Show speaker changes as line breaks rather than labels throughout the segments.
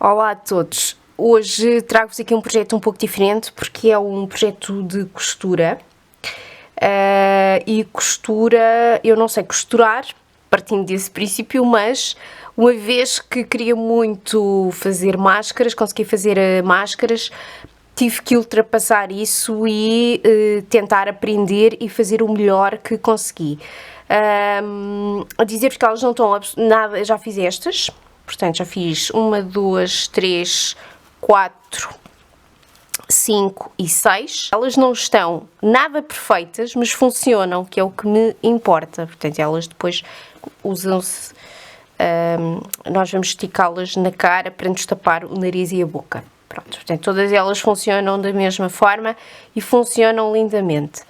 Olá a todos. Hoje trago-vos aqui um projeto um pouco diferente porque é um projeto de costura. E costura, eu não sei costurar, partindo desse princípio, mas uma vez que queria muito fazer máscaras, consegui fazer máscaras, tive que ultrapassar isso e tentar aprender e fazer o melhor que consegui. A dizer-vos que elas não estão nada, já fiz estas, portanto já fiz 1, 2, 3, 4, 5 e 6. Elas não estão nada perfeitas, mas funcionam, que é o que me importa. Portanto, elas depois usam-se, nós vamos esticá-las na cara para nos tapar o nariz e a boca. Pronto, portanto, todas elas funcionam da mesma forma e funcionam lindamente.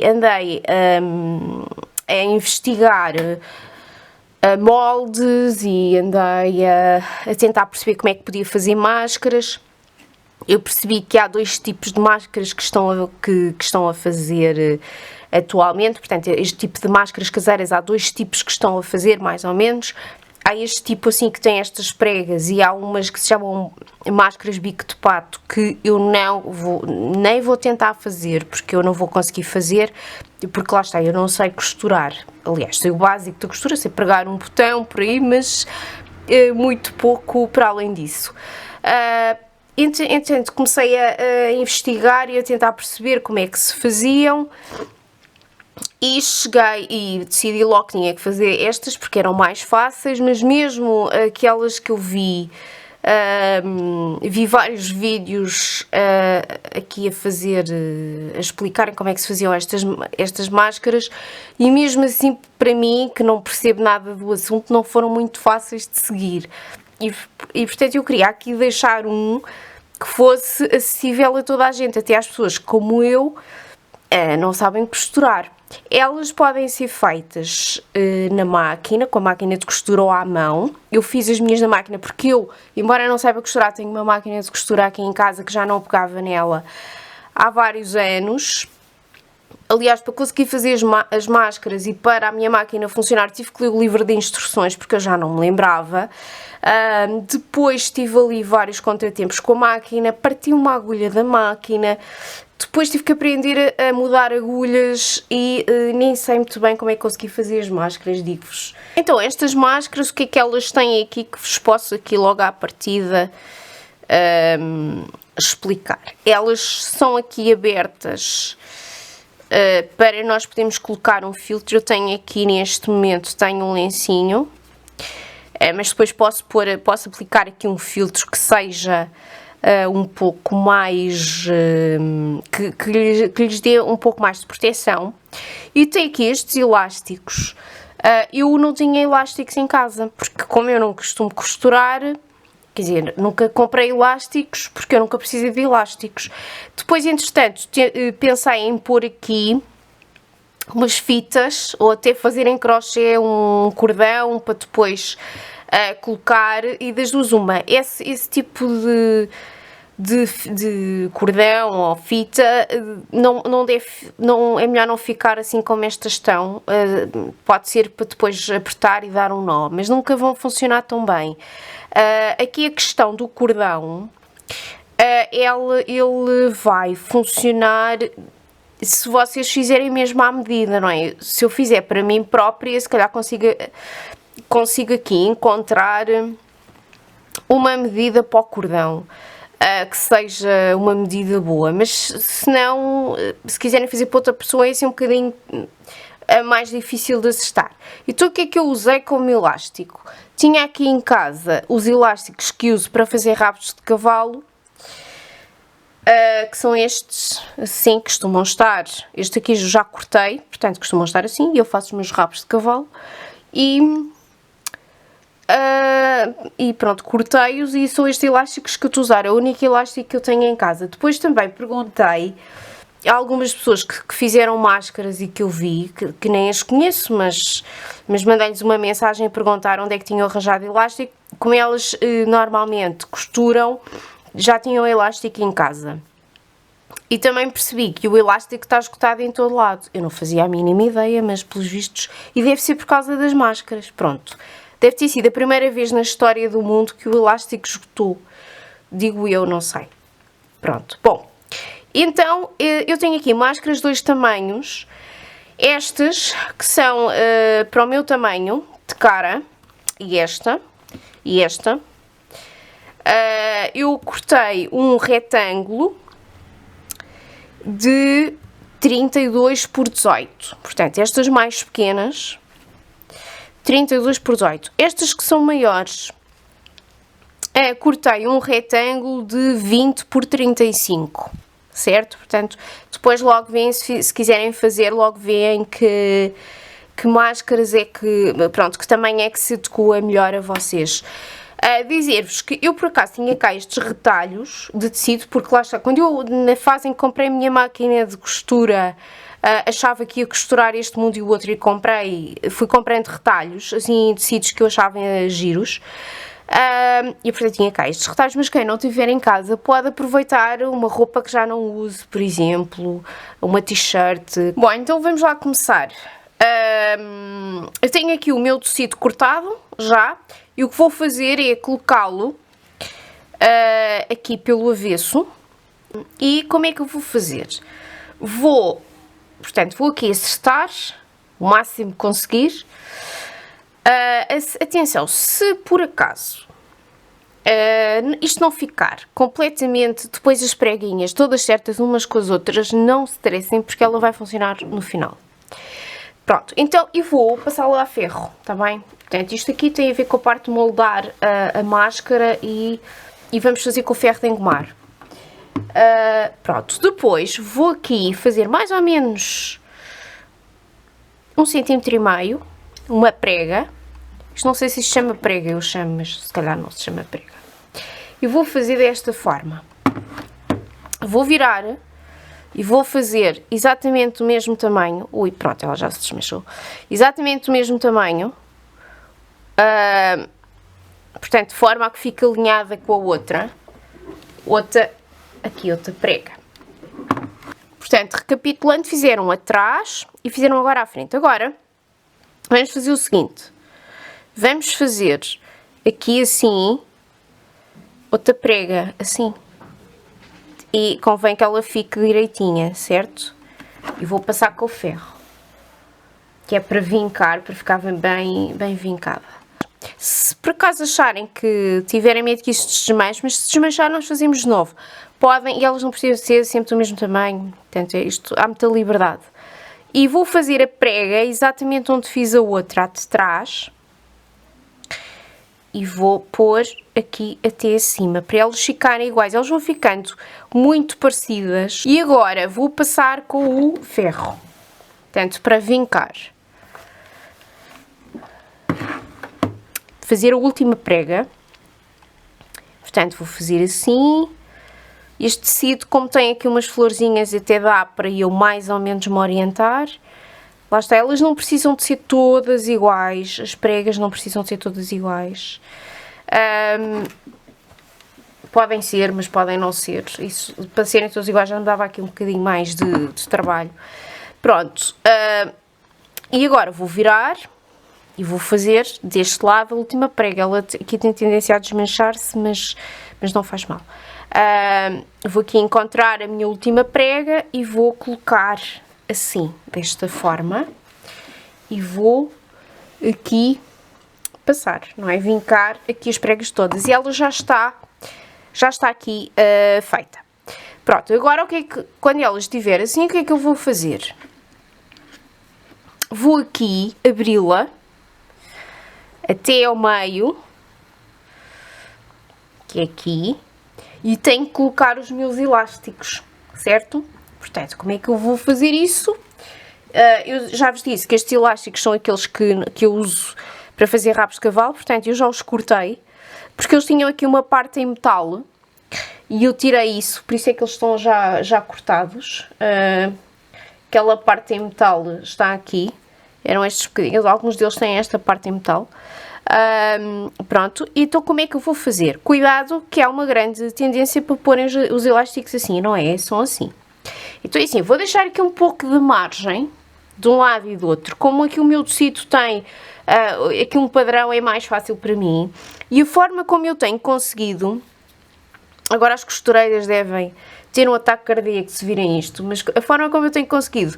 Andei a investigar moldes e andei a tentar perceber como é que podia fazer máscaras. Eu percebi que há dois tipos de máscaras que estão a fazer atualmente. Portanto, este tipo de máscaras caseiras, há dois tipos que estão a fazer, mais ou menos. Há este tipo assim que tem estas pregas e há umas que se chamam máscaras bico de pato que eu nem vou tentar fazer porque eu não vou conseguir fazer, porque lá está, eu não sei costurar. Aliás, sei o básico da costura, sei pregar um botão por aí, mas muito pouco para além disso. Entretanto, comecei a investigar e a tentar perceber como é que se faziam. E cheguei e decidi logo que tinha que fazer estas porque eram mais fáceis, mas mesmo aquelas que eu vi vários vídeos aqui a explicarem como é que se faziam estas máscaras e mesmo assim para mim, que não percebo nada do assunto, não foram muito fáceis de seguir. E portanto eu queria aqui deixar um que fosse acessível a toda a gente, até às pessoas como eu não sabem costurar. Elas podem ser feitas na máquina, com a máquina de costura ou à mão. Eu fiz as minhas na máquina porque eu, embora não saiba costurar, tenho uma máquina de costura aqui em casa que já não pegava nela há vários anos. Aliás, para conseguir fazer as máscaras e para a minha máquina funcionar, tive que ler o livro de instruções porque eu já não me lembrava. Depois tive ali vários contratempos com a máquina, parti uma agulha da máquina. Depois tive que aprender a mudar agulhas e nem sei muito bem como é que consegui fazer as máscaras, digo-vos. Então, estas máscaras, o que é que elas têm aqui que vos posso aqui logo à partida explicar? Elas são aqui abertas para nós podermos colocar um filtro. Eu tenho aqui neste momento, tenho um lencinho, mas depois posso aplicar aqui um filtro que seja um pouco mais, que lhes dê um pouco mais de proteção. E tem aqui estes elásticos. Eu não tinha elásticos em casa, porque como eu não costumo costurar, quer dizer, nunca comprei elásticos, porque eu nunca precisei de elásticos. Depois, entretanto, pensei em pôr aqui umas fitas, ou até fazer em crochê um cordão, para depois colocar, e das duas uma. Esse tipo de cordão ou fita não é melhor não ficar assim como estas estão. Pode ser para depois apertar e dar um nó, mas nunca vão funcionar tão bem. Aqui a questão do cordão, ele vai funcionar se vocês fizerem mesmo à medida, não é? Se eu fizer para mim própria, se calhar consigo aqui encontrar uma medida para o cordão que seja uma medida boa, mas se não, se quiserem fazer para outra pessoa, é assim um bocadinho mais difícil de acertar. Então o que é que eu usei como elástico? Tinha aqui em casa os elásticos que uso para fazer rabos de cavalo, que são estes, assim, costumam estar. Este aqui já cortei, portanto costumam estar assim, e eu faço os meus rabos de cavalo. E pronto, cortei-os e são estes elásticos que eu estou a usar, é o único elástico que eu tenho em casa. Depois também perguntei a algumas pessoas que fizeram máscaras e que eu vi, que nem as conheço, mas mandei-lhes uma mensagem a perguntar onde é que tinham arranjado elástico. Como elas normalmente costuram, já tinham elástico em casa. E também percebi que o elástico está esgotado em todo lado. Eu não fazia a mínima ideia, mas pelos vistos... E deve ser por causa das máscaras. Pronto. Deve ter sido a primeira vez na história do mundo que o elástico esgotou. Digo eu, não sei. Pronto. Bom, então eu tenho aqui máscaras de 2 tamanhos. Estas que são para o meu tamanho de cara, e esta, e esta. Eu cortei um retângulo de 32 por 18. Portanto, estas mais pequenas, 32 por 18. Estas que são maiores, cortei um retângulo de 20 por 35. Certo? Portanto, depois logo veem, se quiserem fazer, logo veem que máscaras é que, pronto, que tamanho é que se adequa melhor a vocês. Dizer-vos que eu por acaso tinha cá estes retalhos de tecido, porque lá está, quando eu na fase em que comprei a minha máquina de costura, achava que ia costurar este mundo e o outro, e fui comprando retalhos, assim, tecidos que eu achava giros. E portanto tinha cá estes retalhos, mas quem não tiver em casa pode aproveitar uma roupa que já não use, por exemplo, uma t-shirt. Bom, então vamos lá começar. Eu tenho aqui o meu tecido cortado já, e o que vou fazer é colocá-lo aqui pelo avesso. E como é que eu vou fazer? Vou aqui acertar o máximo que conseguir. Atenção, se por acaso isto não ficar completamente, depois as preguinhas todas certas umas com as outras, não se estressem, porque ela vai funcionar no final. Pronto, então eu vou passá-la a ferro, tá bem? Portanto, isto aqui tem a ver com a parte de moldar a máscara e vamos fazer com o ferro de engomar. Pronto, depois vou aqui fazer mais ou menos 1,5 cm, uma prega. Isto não sei se isto chama prega, eu chamo, mas se calhar não se chama prega. E vou fazer desta forma. Vou virar e vou fazer exatamente o mesmo tamanho. Ui, pronto, ela já se desmanchou. Exatamente o mesmo tamanho. Portanto, de forma a que fique alinhada com a outra. Aqui outra prega. Portanto, recapitulando, fizeram atrás e fizeram agora à frente. Agora, vamos fazer o seguinte. Vamos fazer aqui assim, outra prega assim. E convém que ela fique direitinha, certo? E vou passar com o ferro. Que é para vincar, para ficar bem vincada. Se por acaso acharem que tiverem medo que isto se desmanche, mas se desmanchar nós fazemos de novo. Podem, e elas não precisam ser sempre do mesmo tamanho. Portanto, isto há muita liberdade. E vou fazer a prega exatamente onde fiz a outra, a de trás. E vou pôr aqui até acima, para elas ficarem iguais. Elas vão ficando muito parecidas. E agora vou passar com o ferro. Portanto, para vincar. Fazer a última prega. Portanto, vou fazer assim. Este tecido, como tem aqui umas florzinhas, até dá para eu mais ou menos me orientar. Lá está, elas não precisam de ser todas iguais, as pregas não precisam de ser todas iguais. Podem ser, mas podem não ser. Isso, para serem todas iguais já me dava aqui um bocadinho mais de trabalho. Pronto. E agora vou virar e vou fazer deste lado a última prega. Ela aqui tem tendência a desmanchar-se, mas não faz mal. Vou aqui encontrar a minha última prega e vou colocar assim, desta forma, e vou aqui passar, não é? Vincar aqui as pregas todas, e ela já está aqui feita. Pronto, agora o que é que, quando ela estiver assim, o que é que eu vou fazer? Vou aqui abri-la até ao meio, que é aqui, e tenho que colocar os meus elásticos, certo? Portanto, como é que eu vou fazer isso? Eu já vos disse que estes elásticos são aqueles que eu uso para fazer rabos de cavalo, portanto, eu já os cortei, porque eles tinham aqui uma parte em metal, e eu tirei isso, por isso é que eles estão já cortados. Aquela parte em metal está aqui, eram estes bocadinhos, alguns deles têm esta parte em metal. Pronto, então como é que eu vou fazer? Cuidado, que há uma grande tendência para porem os elásticos assim, não é? São assim. Então, assim, vou deixar aqui um pouco de margem de um lado e do outro. Como aqui o meu tecido tem aqui um padrão é mais fácil para mim. E a forma como eu tenho conseguido, agora as costureiras devem ter um ataque cardíaco se virem isto, mas a forma como eu tenho conseguido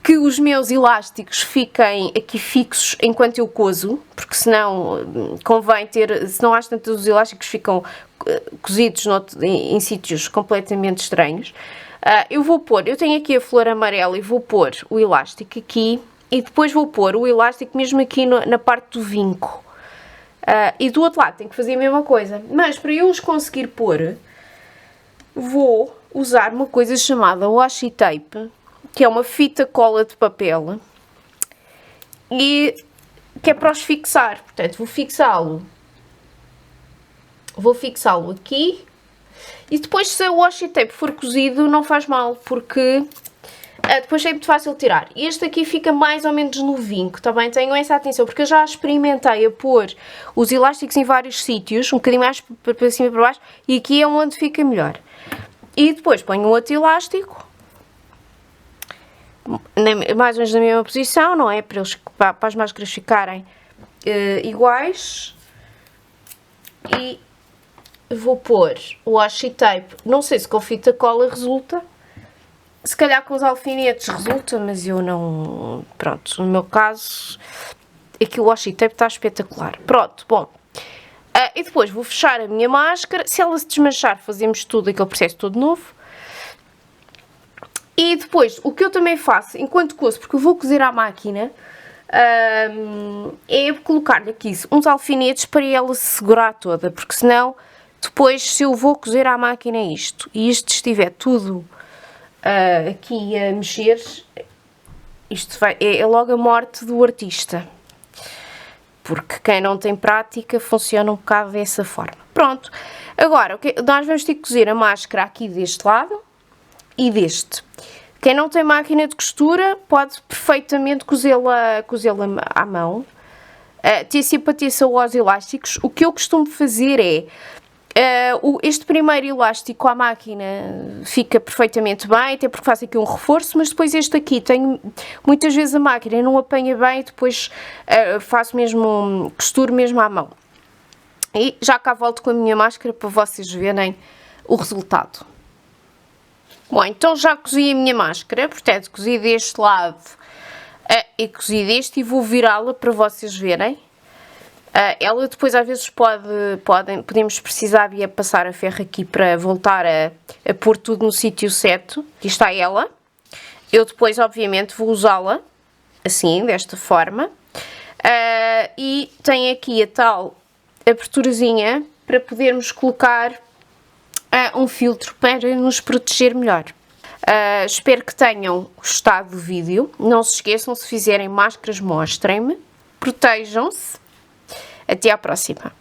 que os meus elásticos fiquem aqui fixos enquanto eu cozo, porque senão convém ter, senão às tantas os elásticos ficam cozidos em sítios completamente estranhos. Eu tenho aqui a flor amarela e vou pôr o elástico aqui e depois vou pôr o elástico mesmo aqui na parte do vinco. E do outro lado tenho que fazer a mesma coisa, mas para eu os conseguir pôr, vou usar uma coisa chamada washi tape, que é uma fita cola de papel, e que é para os fixar. Portanto, vou fixá-lo aqui, e depois se o washi tape for cozido não faz mal, porque depois é muito fácil tirar. Este aqui fica mais ou menos no vinco, tá bem? Tenham essa atenção, porque eu já experimentei a pôr os elásticos em vários sítios, um bocadinho mais para cima e para baixo, e aqui é onde fica melhor. E depois ponho um outro elástico, mais ou menos na mesma posição, não é? Para as máscaras ficarem iguais. E vou pôr o washi tape, não sei se com fita cola resulta, se calhar com os alfinetes resulta, mas eu não, pronto, no meu caso, aqui o washi tape está espetacular. Pronto, bom, e depois vou fechar a minha máscara, se ela se desmanchar fazemos tudo, aquele processo todo novo. E depois, o que eu também faço, enquanto cozo, porque eu vou cozer à máquina, é colocar-lhe aqui uns alfinetes para ela se segurar toda, porque senão, depois, se eu vou cozer à máquina isto, e isto estiver tudo aqui a mexer, isto é logo a morte do artista. Porque quem não tem prática funciona um bocado dessa forma. Pronto, agora, nós vamos ter que cozer a máscara aqui deste lado e deste. Quem não tem máquina de costura pode perfeitamente cozê-la à mão. Ter sempre atenção aos elásticos. O que eu costumo fazer é, este primeiro elástico à máquina fica perfeitamente bem, até porque faço aqui um reforço, mas depois este aqui, muitas vezes a máquina não apanha bem, depois faço mesmo, costuro mesmo à mão. E já cá volto com a minha máscara para vocês verem o resultado. Bom, então já cozi a minha máscara, portanto, cozi deste lado e cozi deste, e vou virá-la para vocês verem. Ela depois às vezes podemos precisar de passar a ferro aqui para voltar a pôr tudo no sítio certo. Aqui está ela. Eu depois, obviamente, vou usá-la assim, desta forma. E tem aqui a tal aberturazinha para podermos colocar um filtro para nos proteger melhor. Espero que tenham gostado do vídeo. Não se esqueçam, se fizerem máscaras, mostrem-me. Protejam-se. Até à próxima.